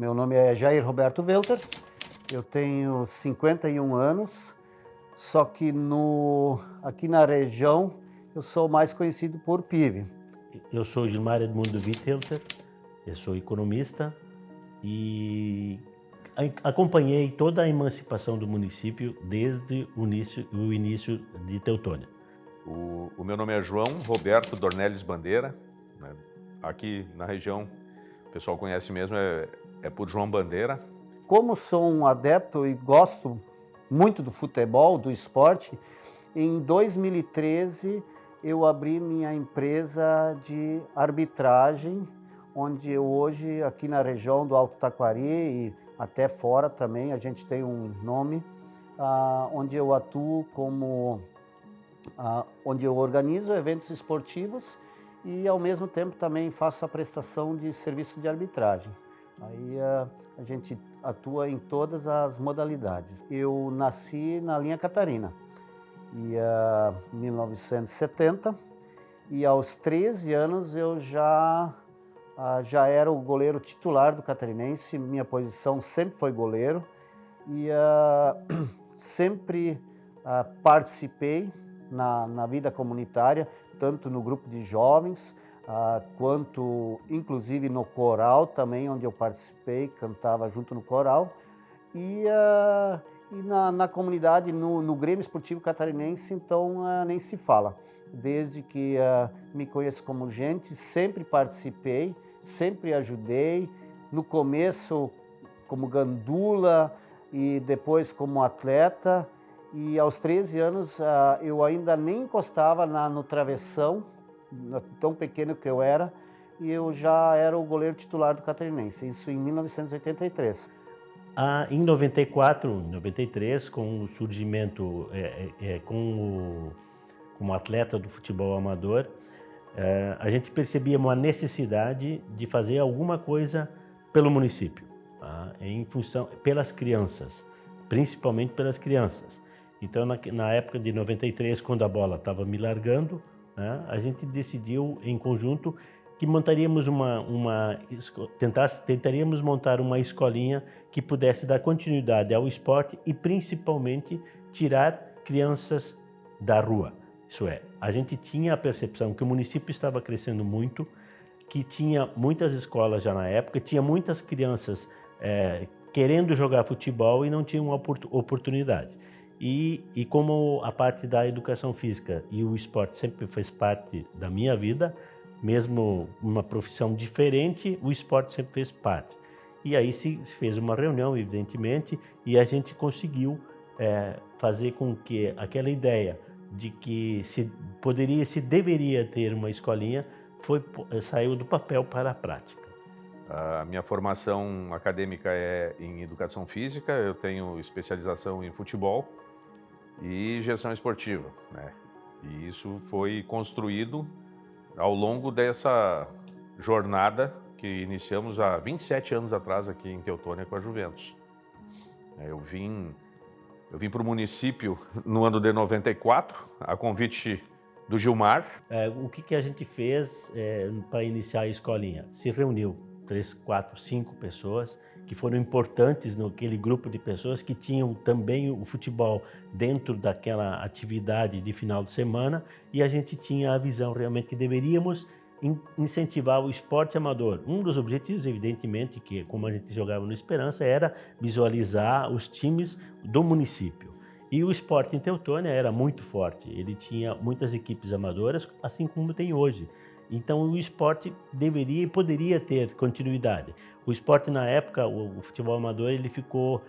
Meu nome é Jair Roberto Welter, eu tenho 51 anos, só que aqui na região eu sou mais conhecido por Pive. Eu sou Gilmar Edmundo Welter, eu sou economista e acompanhei toda a emancipação do município desde o início de Teutônia. O meu nome é João Roberto Dornelles Bandeira, né? Aqui na região o pessoal conhece mesmo, é por João Bandeira. Como sou um adepto e gosto muito do futebol, do esporte, em 2013 eu abri minha empresa de arbitragem, onde hoje aqui na região do Alto Taquari e até fora também a gente tem um nome, onde eu atuo onde eu organizo eventos esportivos e ao mesmo tempo também faço a prestação de serviço de arbitragem. Aí a gente atua em todas as modalidades. Eu nasci na linha Catarina, em 1970, e aos 13 anos eu já era o goleiro titular do Catarinense. Minha posição sempre foi goleiro e sempre participei na vida comunitária, tanto no grupo de jovens, quanto inclusive no coral também, onde eu participei, cantava junto no coral, e na comunidade, no Grêmio Esportivo Catarinense, então nem se fala. Desde que me conheço como gente, sempre participei, sempre ajudei, no começo como gandula e depois como atleta, e aos 13 anos eu ainda nem encostava no travessão, tão pequeno que eu era, e eu já era o goleiro titular do Catarinense, isso em 1983. Em 94, 93, com o surgimento, como atleta do futebol amador, a gente percebia uma necessidade de fazer alguma coisa pelo município, em função, pelas crianças, principalmente pelas crianças. Então, na época de 93, quando a bola estava me largando, né, a gente decidiu em conjunto que montaríamos tentaríamos montar uma escolinha que pudesse dar continuidade ao esporte e principalmente tirar crianças da rua. Isso é, a gente tinha a percepção que o município estava crescendo muito, que tinha muitas escolas já na época, tinha muitas crianças querendo jogar futebol e não tinham oportunidade. E como a parte da educação física e o esporte sempre fez parte da minha vida, mesmo uma profissão diferente, o esporte sempre fez parte. E aí se fez uma reunião, evidentemente, e a gente conseguiu fazer com que aquela ideia de que se deveria ter uma escolinha saiu do papel para a prática. A minha formação acadêmica é em educação física, eu tenho especialização em futebol e gestão esportiva, né? E isso foi construído ao longo dessa jornada que iniciamos há 27 anos atrás aqui em Teutônia com a Juventus. Eu vim para o município no ano de 94, a convite do Gilmar. O que a gente fez para iniciar a escolinha? Se reuniu 3, 4, 5 pessoas que foram importantes naquele grupo de pessoas que tinham também o futebol dentro daquela atividade de final de semana, e a gente tinha a visão realmente que deveríamos incentivar o esporte amador. Um dos objetivos, evidentemente, que como a gente jogava no Esperança, era visualizar os times do município. E o esporte em Teutônia era muito forte, ele tinha muitas equipes amadoras, assim como tem hoje. Então o esporte deveria e poderia ter continuidade. O esporte na época, o futebol amador, ele ficou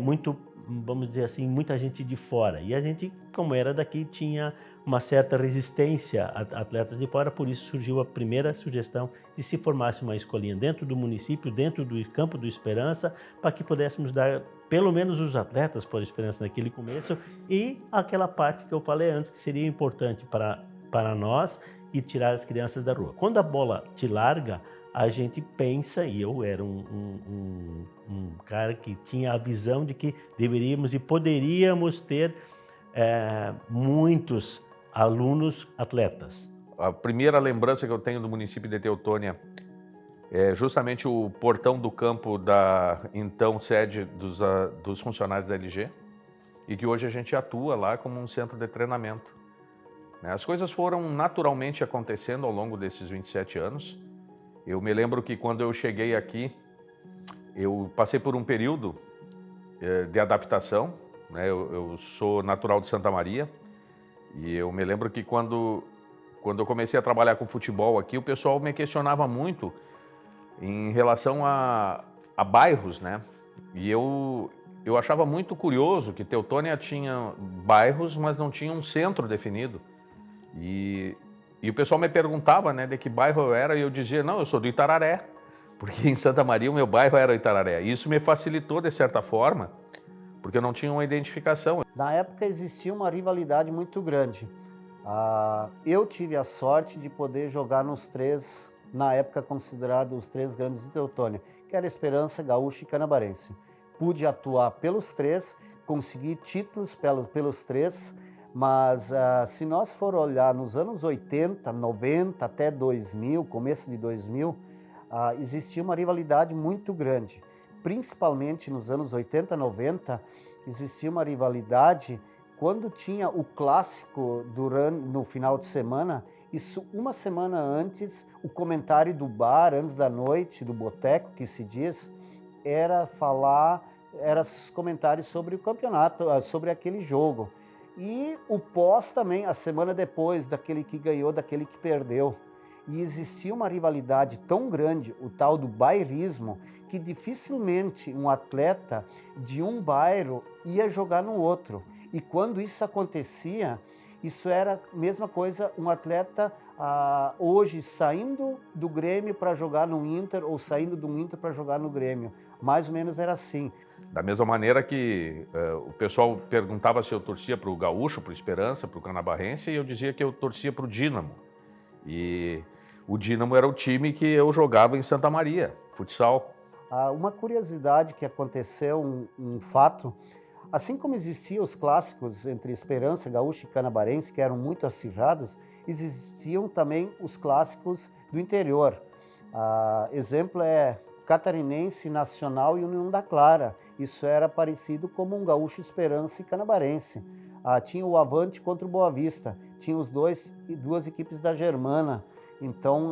muito, vamos dizer assim, muita gente de fora. E a gente, como era daqui, tinha uma certa resistência a atletas de fora, por isso surgiu a primeira sugestão de se formasse uma escolinha dentro do município, dentro do campo do Esperança, para que pudéssemos dar pelo menos os atletas por Esperança naquele começo e aquela parte que eu falei antes, que seria importante para nós, e tirar as crianças da rua. Quando a bola te larga, a gente pensa, e eu era um cara que tinha a visão de que deveríamos e poderíamos ter muitos alunos atletas. A primeira lembrança que eu tenho do município de Teutônia é justamente o portão do campo da então sede dos funcionários da LG, e que hoje a gente atua lá como um centro de treinamento. As coisas foram naturalmente acontecendo ao longo desses 27 anos. Eu me lembro que quando eu cheguei aqui, eu passei por um período de adaptação, né? Eu sou natural de Santa Maria, e eu me lembro que quando eu comecei a trabalhar com futebol aqui, o pessoal me questionava muito em relação a bairros, né? E eu achava muito curioso que Teutônia tinha bairros, mas não tinha um centro definido. E o pessoal me perguntava, né, de que bairro eu era, e eu dizia, não, eu sou do Itararé, porque em Santa Maria o meu bairro era o Itararé. E isso me facilitou, de certa forma, porque eu não tinha uma identificação. Na época existia uma rivalidade muito grande. Eu tive a sorte de poder jogar nos três, na época considerados os três grandes de Teutônia, que era Esperança, Gaúcha e Canabarense. Pude atuar pelos três, consegui títulos pelos três, mas se nós for olhar nos anos 80, 90 até 2000, começo de 2000, existia uma rivalidade muito grande. Principalmente nos anos 80, 90, existia uma rivalidade quando tinha o clássico no final de semana. Isso uma semana antes, o comentário do bar, antes da noite, do boteco, que se diz, era comentários sobre o campeonato, sobre aquele jogo. E o pós também, a semana depois, daquele que ganhou, daquele que perdeu. E existia uma rivalidade tão grande, o tal do bairrismo, que dificilmente um atleta de um bairro ia jogar no outro. E quando isso acontecia, isso era a mesma coisa, um atleta hoje saindo do Grêmio para jogar no Inter, ou saindo do Inter para jogar no Grêmio. Mais ou menos era assim. Da mesma maneira que o pessoal perguntava se eu torcia para o Gaúcho, para o Esperança, para o Canabarrense, e eu dizia que eu torcia para o Dínamo. E o Dínamo era o time que eu jogava em Santa Maria, futsal. Uma curiosidade que aconteceu, um fato, assim como existiam os clássicos entre Esperança, Gaúcha e Canabarense, que eram muito acirrados, existiam também os clássicos do interior. Exemplo é Catarinense, Nacional e União da Clara. Isso era parecido como um Gaúcho, Esperança e Canabarense. Tinha o Avante contra o Boa Vista, tinha duas equipes da Germana. Então,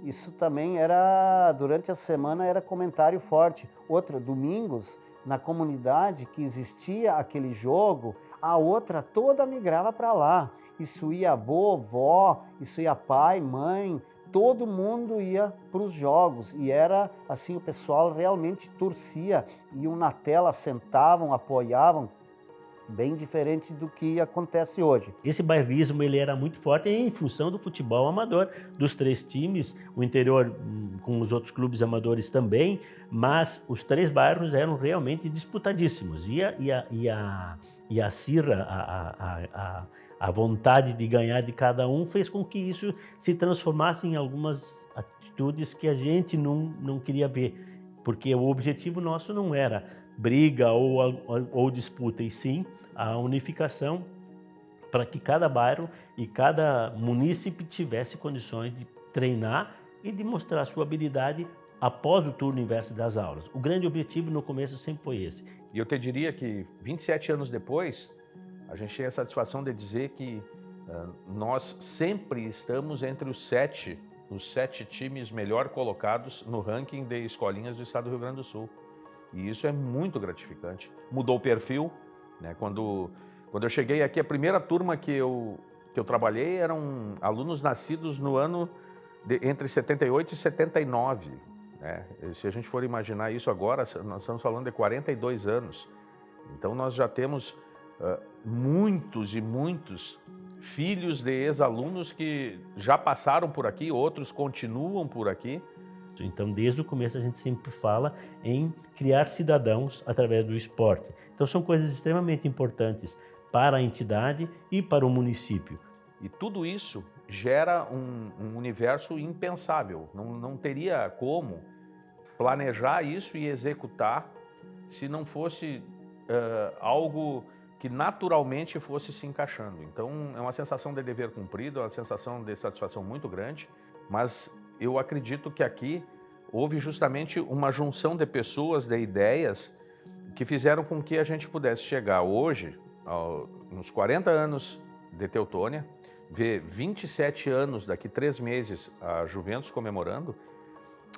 isso também era, durante a semana, era comentário forte. Outra, domingos, na comunidade que existia aquele jogo, a outra toda migrava para lá. Isso ia avô, vó, isso ia pai, mãe, todo mundo ia para os jogos. E era assim, o pessoal realmente torcia, iam na tela, sentavam, apoiavam, bem diferente do que acontece hoje. Esse bairrismo ele era muito forte em função do futebol amador, dos três times, o interior com os outros clubes amadores também, mas os três bairros eram realmente disputadíssimos. E a cirra, a vontade de ganhar de cada um fez com que isso se transformasse em algumas atitudes que a gente não queria ver, porque o objetivo nosso não era briga ou disputa, e sim a unificação para que cada bairro e cada munícipe tivesse condições de treinar e de mostrar sua habilidade após o turno inverso das aulas. O grande objetivo no começo sempre foi esse. E eu te diria que 27 anos depois, a gente tem a satisfação de dizer que nós sempre estamos entre os sete times melhor colocados no ranking de escolinhas do estado do Rio Grande do Sul. E isso é muito gratificante. Mudou o perfil, né? Quando eu cheguei aqui, a primeira turma que eu trabalhei eram alunos nascidos no ano entre 78 e 79. Né? Se a gente for imaginar isso agora, nós estamos falando de 42 anos. Então nós já temos muitos e muitos filhos de ex-alunos que já passaram por aqui, outros continuam por aqui. Então, desde o começo, a gente sempre fala em criar cidadãos através do esporte. Então, são coisas extremamente importantes para a entidade e para o município. E tudo isso gera um universo impensável. Não teria como planejar isso e executar se não fosse algo que naturalmente fosse se encaixando. Então, é uma sensação de dever cumprido, é uma sensação de satisfação muito grande, mas eu acredito que aqui houve justamente uma junção de pessoas, de ideias, que fizeram com que a gente pudesse chegar hoje, nos 40 anos de Teutônia, ver 27 anos, daqui 3 meses, a Juventus comemorando,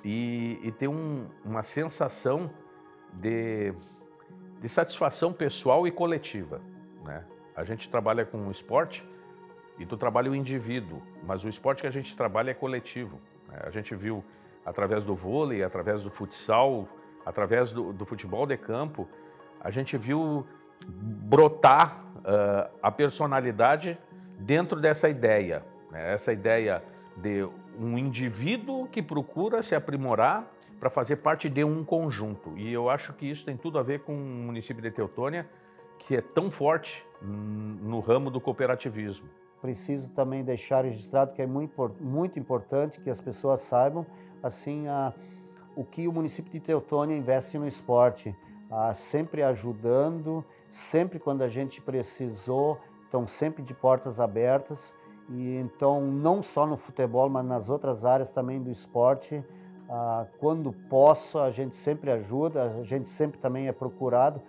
e ter uma sensação de satisfação pessoal e coletiva, né? A gente trabalha com o esporte e tu trabalha o indivíduo, mas o esporte que a gente trabalha é coletivo, né? A gente viu através do vôlei, através do futsal, através do futebol de campo, a gente viu brotar a personalidade dentro dessa ideia, né? Essa ideia de um indivíduo que procura se aprimorar para fazer parte de um conjunto. E eu acho que isso tem tudo a ver com o município de Teutônia, que é tão forte no ramo do cooperativismo. Preciso também deixar registrado que é muito importante que as pessoas saibam assim, o que o município de Teutônia investe no esporte, sempre ajudando, sempre quando a gente precisou, estão sempre de portas abertas. E então, não só no futebol, mas nas outras áreas também do esporte, quando posso, a gente sempre ajuda, a gente sempre também é procurado,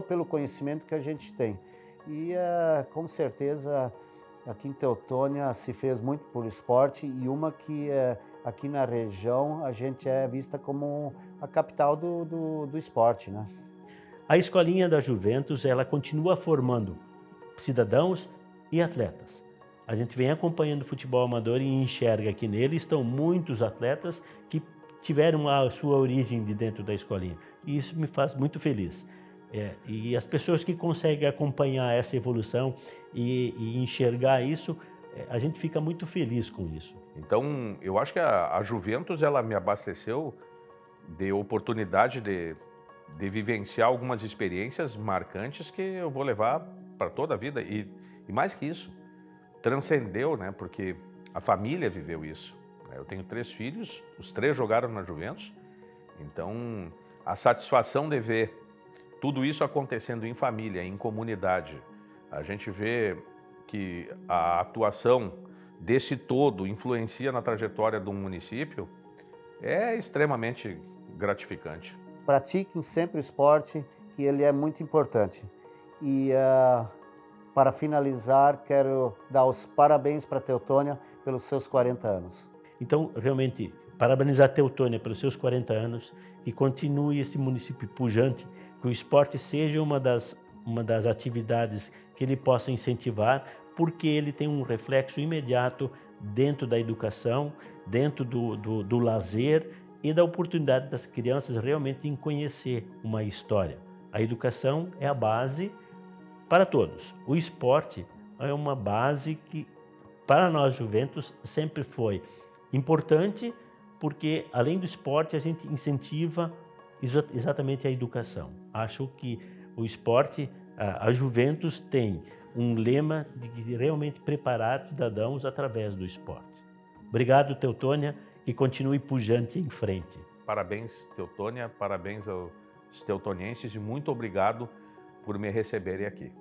pelo conhecimento que a gente tem. E com certeza aqui em Teutônia se fez muito por esporte e que aqui na região a gente é vista como a capital do esporte, né? A Escolinha da Juventus, ela continua formando cidadãos e atletas. A gente vem acompanhando o futebol amador e enxerga que nele estão muitos atletas que tiveram a sua origem de dentro da escolinha. E isso me faz muito feliz. E as pessoas que conseguem acompanhar essa evolução e enxergar isso, a gente fica muito feliz com isso. Então, eu acho que a Juventus, ela me abasteceu de oportunidade de vivenciar algumas experiências marcantes que eu vou levar para toda a vida. E mais que isso, transcendeu, né? Porque a família viveu isso. Eu tenho 3 filhos, os 3 jogaram na Juventus. Então, a satisfação de ver tudo isso acontecendo em família, em comunidade, a gente vê que a atuação desse todo influencia na trajetória de um município, é extremamente gratificante. Pratiquem sempre o esporte, que ele é muito importante. E para finalizar, quero dar os parabéns para a Teutônia pelos seus 40 anos. Então, realmente, parabenizar a Teutônia pelos seus 40 anos, que continue esse município pujante, que o esporte seja uma das atividades que ele possa incentivar, porque ele tem um reflexo imediato dentro da educação, dentro do lazer e da oportunidade das crianças realmente em conhecer uma história. A educação é a base para todos. O esporte é uma base que, para nós Juventus, sempre foi importante, porque além do esporte a gente incentiva exatamente a educação. Acho que o esporte, a Juventus tem um lema de realmente preparar cidadãos através do esporte. Obrigado, Teutônia, que continue pujante em frente. Parabéns, Teutônia, parabéns aos teutonienses e muito obrigado por me receberem aqui.